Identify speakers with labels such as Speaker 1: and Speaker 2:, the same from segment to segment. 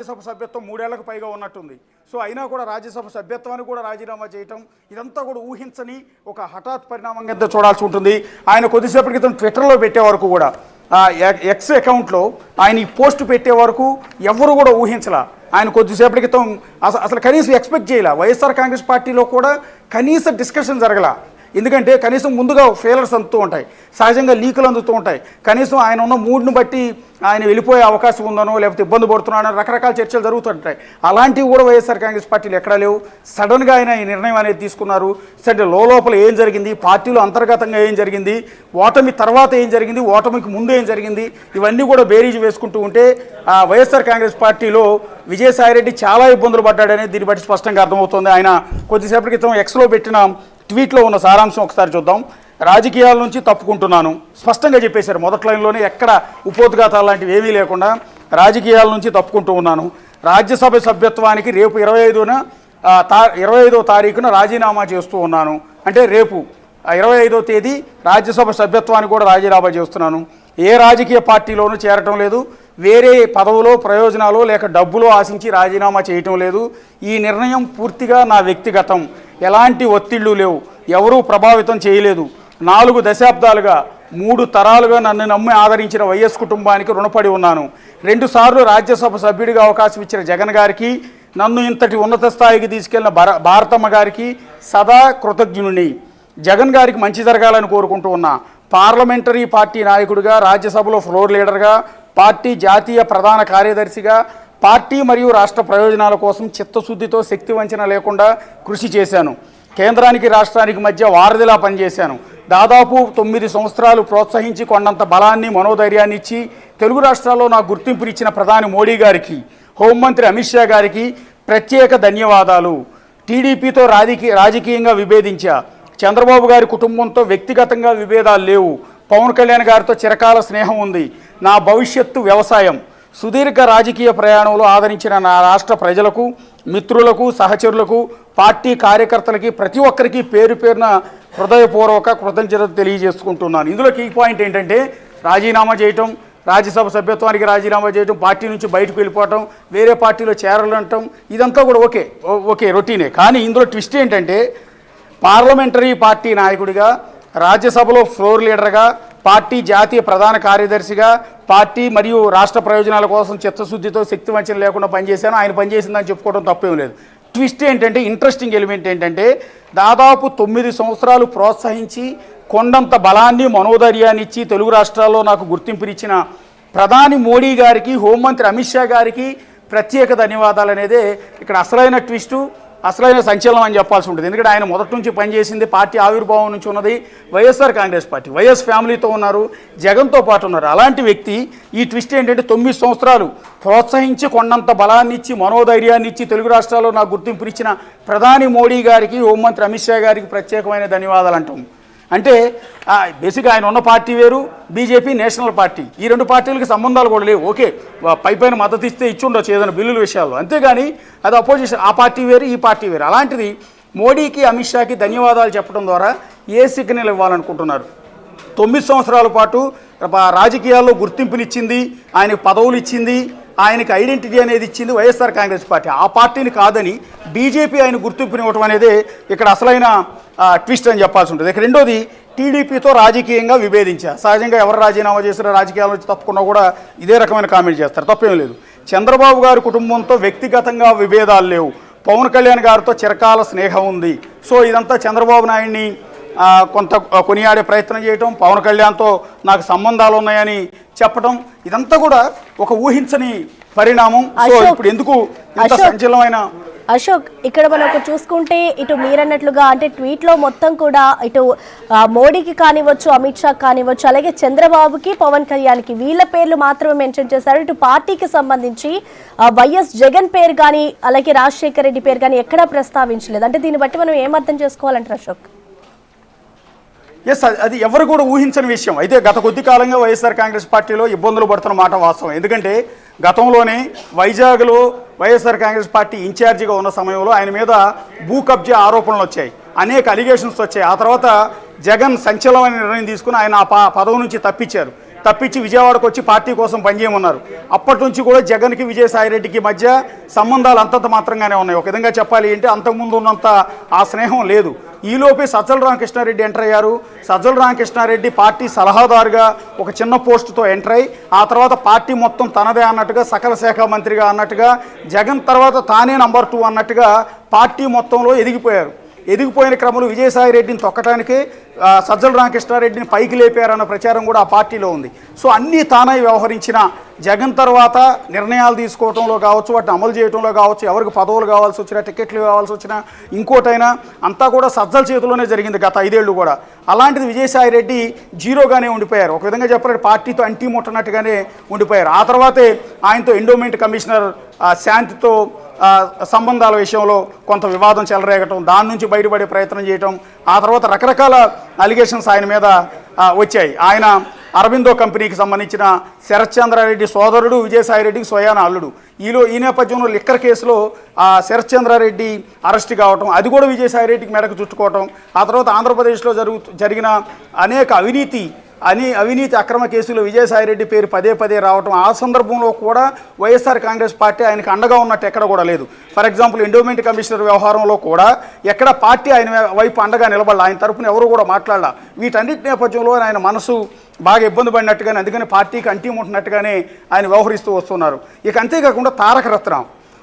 Speaker 1: రాజ్యసభ సభ్యత్వం 3 ఏళ్లకు పైగా ఉన్నట్టుంది. సో అయినా కూడా రాజ్యసభ సభ్యత్వాన్ని కూడా రాజీనామా చేయటం ఇదంతా కూడా ఊహించని ఒక హఠాత్ పరిణామంగా చూడాల్సి ఉంటుంది. ఆయన కొద్దిసేపటి క్రితం ట్విట్టర్లో పెట్టే వరకు కూడా ఎక్స్ అకౌంట్లో ఆయన ఈ పోస్ట్ పెట్టే వరకు ఎవరు కూడా ఊహించలా. ఆయన కొద్దిసేపటి క్రితం అసలు కనీసం ఎక్స్పెక్ట్ చేయలే. వైఎస్ఆర్ కాంగ్రెస్ పార్టీలో కూడా కనీస డిస్కషన్ జరగల. ఎందుకంటే కనీసం ముందుగా ఫెయిలర్స్ అందుతూ ఉంటాయి, సహజంగా లీకులు అందుతూ ఉంటాయి. కనీసం ఆయన ఉన్న మూడ్ను బట్టి ఆయన వెళ్ళిపోయే అవకాశం ఉందనో లేకపోతే ఇబ్బంది పడుతున్నాడో రకరకాల చర్చలు జరుగుతుంటాయి. అలాంటివి కూడా వైఎస్ఆర్ కాంగ్రెస్ పార్టీలు ఎక్కడా లేవు. సడన్గా ఆయన ఈ నిర్ణయం అనేది తీసుకున్నారు. సరే, లోపల ఏం జరిగింది, పార్టీలో అంతర్గతంగా ఏం జరిగింది, ఓటమి తర్వాత ఏం జరిగింది, ఓటమికి ముందు ఏం జరిగింది, ఇవన్నీ కూడా బేరీజు వేసుకుంటూ ఉంటే వైఎస్ఆర్ కాంగ్రెస్ పార్టీలో విజయసాయిరెడ్డి చాలా ఇబ్బందులు పడ్డాడనేది దీన్ని బట్టి స్పష్టంగా అర్థమవుతుంది. ఆయన కొద్దిసేపటి క్రితం ఎక్స్లో పెట్టిన ట్వీట్లో ఉన్న సారాంశం ఒకసారి చూద్దాం. రాజకీయాల నుంచి తప్పుకుంటున్నాను స్పష్టంగా చెప్పేశారు. మొదటి లైన్లోనే ఎక్కడ ఉపోద్ఘాతాలు లాంటివి ఏమీ లేకుండా రాజకీయాల నుంచి తప్పుకుంటూ ఉన్నాను. రాజ్యసభ సభ్యత్వానికి రేపు 25వ తారీఖున రాజీనామా చేస్తూ ఉన్నాను. అంటే రేపు 25వ తేదీ రాజ్యసభ సభ్యత్వానికి కూడా రాజీనామా చేస్తున్నాను. ఏ రాజకీయ పార్టీలోనూ చేరటం లేదు. వేరే పదవులో, ప్రయోజనాలు లేక డబ్బులో ఆశించి రాజీనామా చేయటం లేదు. ఈ నిర్ణయం పూర్తిగా నా వ్యక్తిగతం. ఎలాంటి ఒత్తిళ్లు లేవు, ఎవరూ ప్రభావితం చేయలేదు. 4 దశాబ్దాలుగా 3 తరాలుగా నన్ను నమ్మి ఆదరించిన వైఎస్ కుటుంబానికి రుణపడి ఉన్నాను. 2 సార్లు రాజ్యసభ సభ్యుడిగా అవకాశం ఇచ్చిన జగన్ గారికి, నన్ను ఇంతటి ఉన్నత స్థాయికి తీసుకెళ్లిన భారతమ్మ గారికి సదా కృతజ్ఞుని. జగన్ గారికి మంచి జరగాలని కోరుకుంటూ ఉన్నా. పార్లమెంటరీ పార్టీ నాయకుడిగా, రాజ్యసభలో ఫ్లోర్ లీడర్గా, పార్టీ జాతీయ ప్రధాన కార్యదర్శిగా పార్టీ మరియు రాష్ట్ర ప్రయోజనాల కోసం చిత్తశుద్ధితో శక్తి వంచన లేకుండా కృషి చేశాను. కేంద్రానికి రాష్ట్రానికి మధ్య వారధిలా పనిచేశాను. దాదాపు 9 సంవత్సరాలు ప్రోత్సహించి కొండంత బలాన్ని, మనోధైర్యాన్ని ఇచ్చి తెలుగు రాష్ట్రాల్లో నాకు గుర్తింపునిచ్చిన ప్రధాని మోడీ గారికి, హోంమంత్రి అమిత్ షా గారికి ప్రత్యేక ధన్యవాదాలు. టీడీపీతో రాజకీయంగా విభేదించా. చంద్రబాబు గారి కుటుంబంతో వ్యక్తిగతంగా విభేదాలు లేవు. పవన్ కళ్యాణ్ గారితో చిరకాల స్నేహం ఉంది. నా భవిష్యత్తు వ్యవసాయం. సుదీర్ఘ రాజకీయ ప్రయాణంలో ఆదరించిన నా రాష్ట్ర ప్రజలకు, మిత్రులకు, సహచరులకు, పార్టీ కార్యకర్తలకి ప్రతి ఒక్కరికి పేరు పేరున హృదయపూర్వక కృతజ్ఞతలు తెలియజేసుకుంటున్నాను. ఇందులో కీ పాయింట్ ఏంటంటే రాజీనామా చేయటం, రాజ్యసభ సభ్యత్వానికి రాజీనామా చేయటం, పార్టీ నుంచి బయటకు వెళ్ళిపోవటం, వేరే పార్టీలో చేరాలంటాం, ఇదంతా కూడా ఓకే రొటీనే. కానీ ఇందులో ట్విస్ట్ ఏంటంటే పార్లమెంటరీ పార్టీ నాయకుడిగా, రాజ్యసభలో ఫ్లోర్ లీడర్గా, పార్టీ జాతీయ ప్రధాన కార్యదర్శిగా, పార్టీ మరియు రాష్ట్ర ప్రయోజనాల కోసం చిత్తశుద్ధితో శక్తి వంచన లేకుండా పనిచేశాను. ఆయన పనిచేసిందని చెప్పుకోవడం తప్పేం లేదు. ట్విస్ట్ ఏంటంటే, ఇంట్రెస్టింగ్ ఎలిమెంట్ ఏంటంటే, దాదాపు 9 సంవత్సరాలు ప్రోత్సహించి కొండంత బలాన్ని, మనోధైర్యాన్ని ఇచ్చి తెలుగు రాష్ట్రాల్లో నాకు గుర్తింపునిచ్చిన ప్రధాని మోడీ గారికి, హోంమంత్రి అమిత్ షా గారికి ప్రత్యేక ధన్యవాదాలు అనేదే ఇక్కడ అసలైన ట్విస్టు, అసలైన సంచలనం అని చెప్పాల్సి ఉంటుంది. ఎందుకంటే ఆయన మొదటి నుంచి పనిచేసింది, పార్టీ ఆవిర్భావం నుంచి ఉన్నది వైఎస్ఆర్ కాంగ్రెస్ పార్టీ. వైఎస్ ఫ్యామిలీతో ఉన్నారు, జగన్తో పాటు ఉన్నారు. అలాంటి వ్యక్తి ఈ ట్విస్ట్ ఏంటంటే 9 సంవత్సరాలు ప్రోత్సహించి కొండంత బలాన్ని ఇచ్చి, మనోధైర్యాన్ని ఇచ్చి తెలుగు రాష్ట్రాల్లో నాకు గుర్తింపునిచ్చిన ప్రధాని మోడీ గారికి, హోంమంత్రి అమిత్ షా గారికి ప్రత్యేకమైన ధన్యవాదాలు అంటాం. అంటే బేసిక్గా ఆయన ఉన్న పార్టీ వేరు, బీజేపీ నేషనల్ పార్టీ. ఈ 2 పార్టీలకి సంబంధాలు కూడా లేవు. ఓకే, పైన మద్దతు ఇస్తే ఇచ్చి ఉండొచ్చు ఏదైనా బిల్లుల విషయాల్లో, అంతేగాని అది అపోజిషన్. ఆ పార్టీ వేరు, ఈ పార్టీ వేరు. అలాంటిది మోడీకి, అమిత్ షాకి ధన్యవాదాలు చెప్పడం ద్వారా ఏ సిగ్నల్ ఇవ్వాలనుకుంటున్నారు? 9 సంవత్సరాల పాటు రాజకీయాల్లో గుర్తింపునిచ్చింది, ఆయనకు పదవులు ఇచ్చింది, ఆయనకి ఐడెంటిటీ అనేది ఇచ్చింది వైఎస్ఆర్ కాంగ్రెస్ పార్టీ. ఆ పార్టీని కాదని బీజేపీ ఆయన గుర్తింపునివ్వటం అనేది ఇక్కడ అసలైన ట్విస్ట్ అని చెప్పాల్సి ఉంటుంది. ఇక రెండోది, టీడీపీతో రాజకీయంగా విభేదించా. సహజంగా ఎవరు రాజీనామా చేసినా రాజకీయాల నుంచి తప్పకుండా కూడా ఇదే రకమైన కామెంట్ చేస్తారు, తప్పేం లేదు. చంద్రబాబు గారి కుటుంబంతో వ్యక్తిగతంగా విభేదాలు లేవు. పవన్ కళ్యాణ్ గారితో చిరకాల స్నేహం ఉంది. సో ఇదంతా చంద్రబాబు నాయుడిని కొంత కొనియాడే ప్రయత్నం చేయటం, పవన్ కళ్యాణ్తో నాకు సంబంధాలు ఉన్నాయని చెప్పడం, ఇదంతా కూడా ఒక ఊహించని పరిణామం. సో ఇప్పుడు ఎందుకు ఇంత సంచలనమైన
Speaker 2: అశోక్, ఇక్కడ మనకు చూసుకుంటే ఇటు మీరన్నట్లుగా అంటే ట్వీట్లో మొత్తం కూడా ఇటు మోడీకి కానివ్వచ్చు, అమిత్ షా కానివ్వచ్చు, అలాగే చంద్రబాబుకి, పవన్ కళ్యాణ్కి వీళ్ళ పేర్లు మాత్రమే మెన్షన్ చేశారు. ఇటు పార్టీకి సంబంధించి వైఎస్ జగన్ పేరు కానీ, అలాగే రాజశేఖర రెడ్డి పేరు కానీ ఎక్కడా ప్రస్తావించలేదు. అంటే దీన్ని బట్టి మనం ఏమర్థం చేసుకోవాలంటారు అశోక్?
Speaker 1: ఎస్, అది ఎవరు కూడా ఊహించని విషయం. అయితే గత కొద్ది కాలంగా వైఎస్ఆర్ కాంగ్రెస్ పార్టీలో ఇబ్బందులు పడుతున్న మాట వాస్తవం. ఎందుకంటే గతంలోనే వైజాగ్లో వైఎస్ఆర్ కాంగ్రెస్ పార్టీ ఇన్ఛార్జిగా ఉన్న సమయంలో ఆయన మీద భూ కబ్జా ఆరోపణలు వచ్చాయి, అనేక అలిగేషన్స్ వచ్చాయి. ఆ తర్వాత జగన్ సంచలనమైన నిర్ణయం తీసుకుని ఆయన ఆ పదవి నుంచి తప్పించారు. తప్పించి విజయవాడకు వచ్చి పార్టీ కోసం పనిచేయమన్నారు. అప్పటి నుంచి కూడా జగన్కి విజయసాయిరెడ్డికి మధ్య సంబంధాలు అంతంత మాత్రంగానే ఉన్నాయి. ఒక విధంగా చెప్పాలి అంటే అంతకుముందు ఉన్నంత ఆ స్నేహం లేదు. ఈలోపే సజ్జల రామకృష్ణారెడ్డి ఎంటర్ అయ్యారు. సజ్జల రామకృష్ణారెడ్డి పార్టీ సలహాదారుగా ఒక చిన్న పోస్టుతో ఎంటర్ అయ్యి ఆ తర్వాత పార్టీ మొత్తం తనదే అన్నట్టుగా, సకల శాఖ మంత్రిగా అన్నట్టుగా, జగన్ తర్వాత తానే నంబర్ 2 అన్నట్టుగా పార్టీ మొత్తంలో ఎదిగిపోయారు. ఎదిగిపోయిన క్రమంలో విజయసాయిరెడ్డిని తొక్కటానికి సజ్జల రామకృష్ణారెడ్డిని పైకి లేపారన్న ప్రచారం కూడా ఆ పార్టీలో ఉంది. సో అన్నీ తానై వ్యవహరించిన జగన్ తర్వాత నిర్ణయాలు తీసుకోవడంలో కావచ్చు, వాటిని అమలు చేయడంలో కావచ్చు, ఎవరికి పదవులు కావాల్సి వచ్చినా, టికెట్లు కావాల్సి వచ్చినా, ఇంకోటైనా అంతా కూడా సజ్జల చేతిలోనే జరిగింది గత 5 ఏళ్ళు కూడా. అలాంటిది విజయసాయిరెడ్డి జీరోగానే ఉండిపోయారు. ఒక విధంగా చెప్పాలంటే పార్టీతో అంటీ ముట్టనట్టుగానే ఉండిపోయారు. ఆ తర్వాతే ఆయనతో ఎండోమెంట్ కమిషనర్ శాంతితో సంబంధాల విషయంలో కొంత వివాదం చెలరేగటం, దాని నుంచి బయటపడే ప్రయత్నం చేయటం, ఆ తర్వాత రకరకాల అలిగేషన్స్ ఆయన మీద వచ్చాయి. ఆయన అరబిందో కంపెనీకి సంబంధించిన శరత్చంద్రారెడ్డి సోదరుడు, విజయసాయిరెడ్డికి స్వయాన అల్లుడు. ఈ నేపథ్యంలో లిక్కర్ కేసులో శరత్చంద్రారెడ్డి అరెస్ట్ కావటం, అది కూడా విజయసాయిరెడ్డికి మెడకు చుట్టుకోవటం, ఆ తర్వాత ఆంధ్రప్రదేశ్లో జరిగిన అనేక అవినీతి అక్రమ కేసులు విజయసాయిరెడ్డి పేరు పదే పదే రావటం, ఆ సందర్భంలో కూడా వైఎస్ఆర్ కాంగ్రెస్ పార్టీ ఆయనకు అండగా ఉన్నట్టు ఎక్కడ కూడా లేదు. ఫర్ ఎగ్జాంపుల్ ఎండోమెంట్ కమిషనర్ వ్యవహారంలో కూడా ఎక్కడ పార్టీ ఆయన వైపు అండగా నిలబడాలి, ఆయన తరపున ఎవరు కూడా మాట్లాడాల. వీటన్నిటి నేపథ్యంలో ఆయన మనసు బాగా ఇబ్బంది పడినట్టుగానే, అందుకని పార్టీకి అంటిముట్టినట్టుగానే ఆయన వ్యవహరిస్తూ వస్తున్నారు. ఇక అంతేకాకుండా తారక రత్న,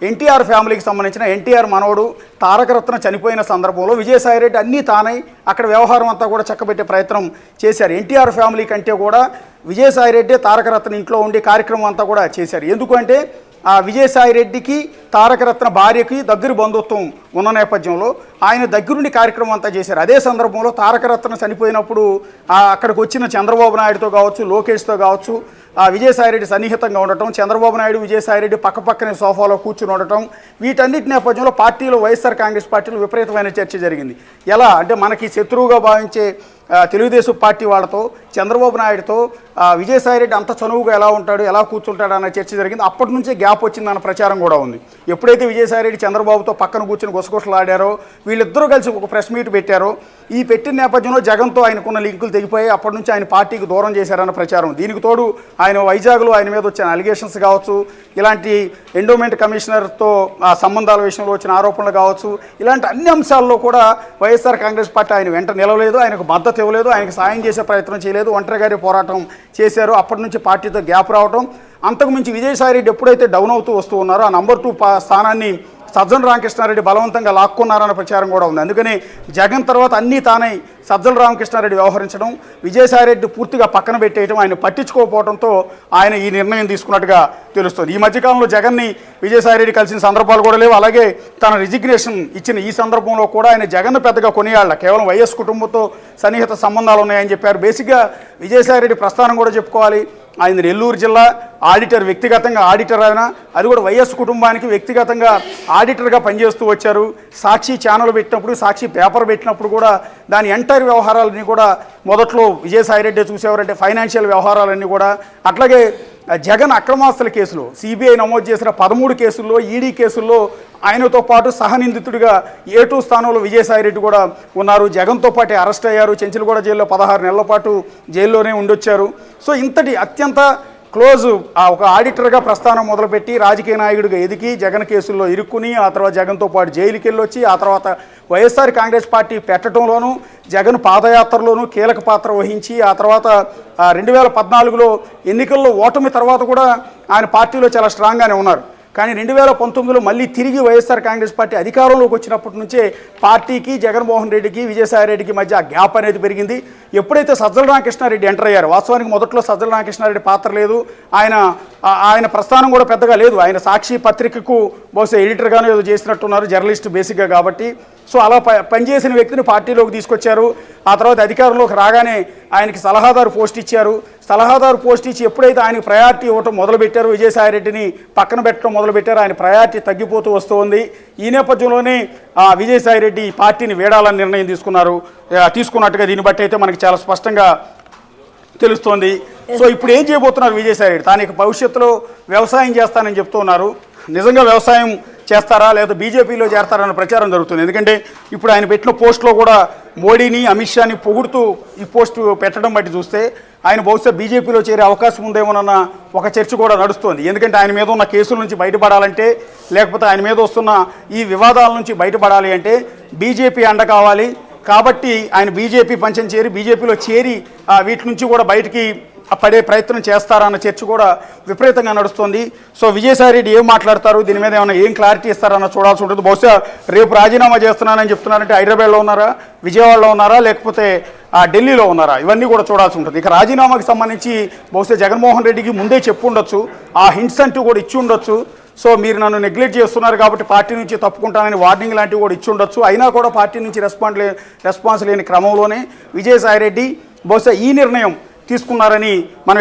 Speaker 1: ఎన్టీఆర్ ఫ్యామిలీకి సంబంధించిన ఎన్టీఆర్ మనవడు తారకరత్న చనిపోయిన సందర్భంలో విజయసాయిరెడ్డి అన్నీ తానై అక్కడ వ్యవహారం అంతా కూడా చక్కబెట్టే ప్రయత్నం చేశారు. ఎన్టీఆర్ ఫ్యామిలీ కంటే కూడా విజయసాయిరెడ్డి తారకరత్న ఇంట్లో ఉండి కార్యక్రమం అంతా కూడా చేశారు. ఎందుకంటే ఆ విజయసాయిరెడ్డికి తారకరత్న భార్యకి దగ్గర బంధుత్వం ఉన్న నేపథ్యంలో ఆయన దగ్గరుండి కార్యక్రమం అంతా చేశారు. అదే సందర్భంలో తారకరత్న చనిపోయినప్పుడు అక్కడికి వచ్చిన చంద్రబాబు నాయుడుతో కావచ్చు, లోకేష్తో కావచ్చు, విజయసాయిరెడ్డి సన్నిహితంగా ఉండటం, చంద్రబాబు నాయుడు విజయసాయిరెడ్డి పక్కపక్కనే సోఫాలో కూర్చుని ఉండటం, వీటన్నిటి నేపథ్యంలో పార్టీలో వైఎస్ఆర్ కాంగ్రెస్ పార్టీలో విపరీతమైన చర్చ జరిగింది. ఎలా అంటే మనకి శత్రువుగా భావించే తెలుగుదేశం పార్టీ వాళ్ళతో, చంద్రబాబు నాయుడుతో విజయసాయిరెడ్డి అంత చనువుగా ఎలా ఉంటాడు, ఎలా కూర్చుంటాడు అన్న చర్చ జరిగింది. అప్పటి నుంచే గ్యాప్ వచ్చిందన్న ప్రచారం కూడా ఉంది. ఎప్పుడైతే విజయసాయిరెడ్డి చంద్రబాబుతో పక్కన కూర్చుని గుసగుసలాడారో, వీళ్ళిద్దరూ కలిసి ఒక ప్రెస్ మీట్ పెట్టారో, ఈ పెట్టిన నేపథ్యంలో జగన్తో ఆయనకున్న లింకులు తెగిపోయి అప్పటి నుంచి ఆయన పార్టీకి దూరం చేశారన్న ప్రచారం. దీనికి తోడు ఆయన వైజాగ్లో ఆయన మీద వచ్చిన అలిగేషన్స్ కావచ్చు, ఇలాంటి ఎండోమెంట్ కమిషనర్తో సంబంధాల విషయంలో వచ్చిన ఆరోపణలు కావచ్చు, ఇలాంటి అన్ని అంశాల్లో కూడా వైఎస్ఆర్ కాంగ్రెస్ పార్టీ ఆయన వెంట నిలవలేదు, ఆయనకు మద్దతు ఇవ్వలేదు, ఆయనకు సాయం చేసే ప్రయత్నం చేయలేదు, ఒంటరిగానే పోరాటం చేశారు. అప్పటి నుంచి పార్టీతో గ్యాప్ రావడం, అంతకుమించి విజయసాయిరెడ్డి ఎప్పుడైతే డౌన్ అవుతూ వస్తూ ఉన్నారో ఆ నంబర్ 2 స్థానాన్ని సజ్జల రామకృష్ణారెడ్డి బలవంతంగా లాక్కున్నారన్న ప్రచారం కూడా ఉంది. అందుకని జగన్ తర్వాత అన్నీ తానై సజ్జల రామకృష్ణారెడ్డి వ్యవహరించడం, విజయసాయిరెడ్డి పూర్తిగా పక్కన పెట్టేయడం, ఆయన పట్టించుకోకపోవడంతో ఆయన ఈ నిర్ణయం తీసుకున్నట్టుగా తెలుస్తుంది. ఈ మధ్యకాలంలో జగన్ని విజయసాయిరెడ్డి కలిసిన సందర్భాలు కూడా లేవు. అలాగే తన రిజిగ్నేషన్ ఇచ్చిన ఈ సందర్భంలో కూడా ఆయన జగన్ పెద్దగా కొనియాళ్ళ, కేవలం వైఎస్ కుటుంబంతో సన్నిహిత సంబంధాలు ఉన్నాయని చెప్పారు. బేసిక్గా విజయసాయిరెడ్డి ప్రస్థానం కూడా చెప్పుకోవాలి. ఆయన నెల్లూరు జిల్లా ఆడిటర్, వ్యక్తిగతంగా ఆడిటర్, ఆయన అది కూడా వైఎస్ కుటుంబానికి వ్యక్తిగతంగా ఆడిటర్గా పనిచేస్తూ వచ్చారు. సాక్షి ఛానల్ పెట్టినప్పుడు, సాక్షి పేపర్ పెట్టినప్పుడు కూడా దాని ఎంటైర్ వ్యవహారాలన్నీ కూడా మొదట్లో విజయసాయిరెడ్డి చూసేవారంటే ఫైనాన్షియల్ వ్యవహారాలన్నీ కూడా. అట్లాగే జగన్ అక్రమాస్తుల కేసులో సిబిఐ నమోదు చేసిన 13 కేసుల్లో, ఈడీ కేసుల్లో ఆయనతో పాటు సహనిందితుడిగా A2 స్థానంలో విజయసాయిరెడ్డి కూడా ఉన్నారు. జగన్తో పాటు అరెస్ట్ అయ్యారు. చెంచులగూడ జైల్లో 16 నెలల పాటు జైల్లోనే ఉండొచ్చారు. సో ఇంతటి అత్యంత క్లోజ్ ఒక ఆడిటర్గా ప్రస్థానం మొదలుపెట్టి రాజకీయ నాయకుడిగా ఎదిగి జగన్ కేసుల్లో ఇరుక్కుని, ఆ తర్వాత జగన్తో పాటు జైలుకి వెళ్ళొచ్చి, ఆ తర్వాత వైఎస్ఆర్ కాంగ్రెస్ పార్టీ పెట్టడంలోనూ జగన్ పాదయాత్రలోనూ కీలక పాత్ర వహించి, ఆ తర్వాత 2014లో ఎన్నికల్లో ఓటమి తర్వాత కూడా ఆయన పార్టీలో చాలా స్ట్రాంగ్గానే ఉన్నారు. కానీ 2019లో మళ్ళీ తిరిగి వైఎస్ఆర్ కాంగ్రెస్ పార్టీ అధికారంలోకి వచ్చినప్పటి నుంచే పార్టీకి, జగన్మోహన్ రెడ్డికి, విజయసాయిరెడ్డికి మధ్య ఆ గ్యాప్ అనేది పెరిగింది. ఎప్పుడైతే సజ్జల రామకృష్ణారెడ్డి ఎంటర్ అయ్యారు, వాస్తవానికి మొదట్లో సజ్జల రామకృష్ణారెడ్డి పాత్ర లేదు, ఆయన ప్రస్థానం కూడా పెద్దగా లేదు. ఆయన సాక్షి పత్రికకు బహుశా ఎడిటర్గానే ఏదో చేసినట్టున్నారు, జర్నలిస్ట్ బేసిక్గా కాబట్టి. సో అలా పనిచేసిన వ్యక్తిని పార్టీలోకి తీసుకొచ్చారు. ఆ తర్వాత అధికారంలోకి రాగానే ఆయనకి సలహాదారు పోస్ట్ ఇచ్చారు. సలహాదారు పోస్ట్ ఇచ్చి ఎప్పుడైతే ఆయనకి ప్రయారిటీ ఇవ్వటం మొదలుపెట్టారు, విజయసాయిరెడ్డిని పక్కన పెట్టడం మొదలుపెట్టారు, ఆయన ప్రయారిటీ తగ్గిపోతూ వస్తుంది. ఈ నేపథ్యంలోనే విజయసాయిరెడ్డి పార్టీని వీడాలని నిర్ణయం తీసుకున్నట్టుగా దీన్ని బట్టి అయితే మనకి చాలా స్పష్టంగా తెలుస్తోంది. సో ఇప్పుడు ఏం చేయబోతున్నారు విజయసాయిరెడ్డి? తాను భవిష్యత్తులో వ్యవసాయం చేస్తానని చెప్తున్నారు. నిజంగా వ్యవసాయం చేస్తారా లేదా బీజేపీలో చేరతారా అన్న ప్రచారం జరుగుతుంది. ఎందుకంటే ఇప్పుడు ఆయన పెట్టిన పోస్టులో కూడా మోడీని అమిత్ షాని పొగుడుతూ ఈ పోస్టు పెట్టడం బట్టి చూస్తే ఆయన బహుశా బీజేపీలో చేరే అవకాశం ఉందేమోనన్న ఒక చర్చ కూడా నడుస్తోంది. ఎందుకంటే ఆయన మీద ఉన్న కేసుల నుంచి బయటపడాలంటే లేకపోతే ఆయన మీద వస్తున్న ఈ వివాదాల నుంచి బయటపడాలి అంటే బీజేపీ అండ కావాలి. కాబట్టి ఆయన బీజేపీ పంచం చేరి బీజేపీలో చేరి వీటి నుంచి కూడా బయటికి పడే ప్రయత్నం చేస్తారన్న చర్చ కూడా విపరీతంగా నడుస్తుంది. సో విజయసాయి రెడ్డి ఏం మాట్లాడతారు, దీని మీద ఏమైనా ఏం క్లారిటీ ఇస్తారన్న చూడాల్సి ఉంటుంది. బహుశా రేపు రాజీనామా చేస్తున్నానని చెప్తున్నారంటే హైదరాబాద్లో ఉన్నారా, విజయవాడలో ఉన్నారా, లేకపోతే ఢిల్లీలో ఉన్నారా, ఇవన్నీ కూడా చూడాల్సి ఉంటుంది. ఇక రాజీనామాకి సంబంధించి బహుశా జగన్మోహన్ రెడ్డికి ముందే చెప్పు ఉండొచ్చు, ఆ హింట్స్ అంటూ కూడా ఇచ్చి ఉండొచ్చు. సో మీరు నన్ను నెగ్లెక్ట్ చేస్తున్నారు కాబట్టి పార్టీ నుంచి తప్పుకుంటానని వార్నింగ్ లాంటివి కూడా ఇచ్చి ఉండొచ్చు. అయినా కూడా పార్టీ నుంచి రెస్పాన్స్ లేని క్రమంలోనే విజయసాయి రెడ్డి బహుశా ఈ నిర్ణయం తీసుకున్నారని మనం